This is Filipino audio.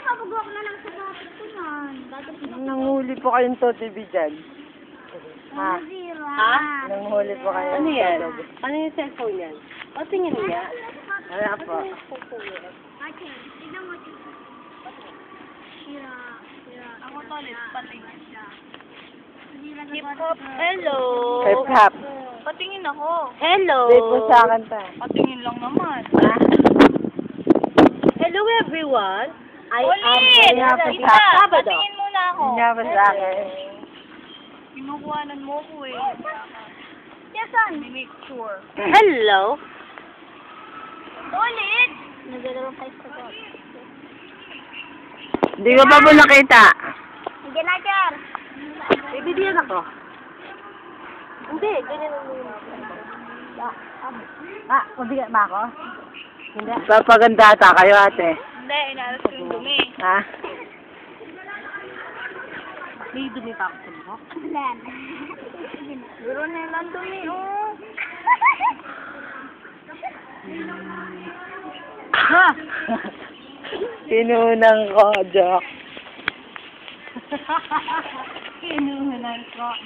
Papagawa ko na lang sa kapit ko yan. Nanghuli po kayong Totibi dyan. Ha? Ha? Nanghuli po kayo. Ano yan? Ano yung cellphone yan? O, tingin niya. Wala po. Ate, tignan mo. Sira. Ako to ulit, patingin siya. Hip-hop, hello. Hip-hop. Patingin ako. Hello. Hindi po sa akin ta. Patingin lang naman. Hello everyone. I Ulit! am Isa, patingin muna ako. Hindi nga po sa akin. Kinukuhanan mo ko eh. Yasan? Make sure. Hello. Ulit! Nagdalawang kayo sa to. Hindi ko pa po nakita. Hindi na, Char. Bibigyan ako. Hindi, ganyan ang Mabigat ba ako? Hindi. Papaganda ata kayo, ate. Hindi, inalas ko yung dumi. Ha? May dumi pa ako sa buhok. Lan. Pero na lang dumi, oh. Ha? Sinunang ko, joke. Kinuha ng rock.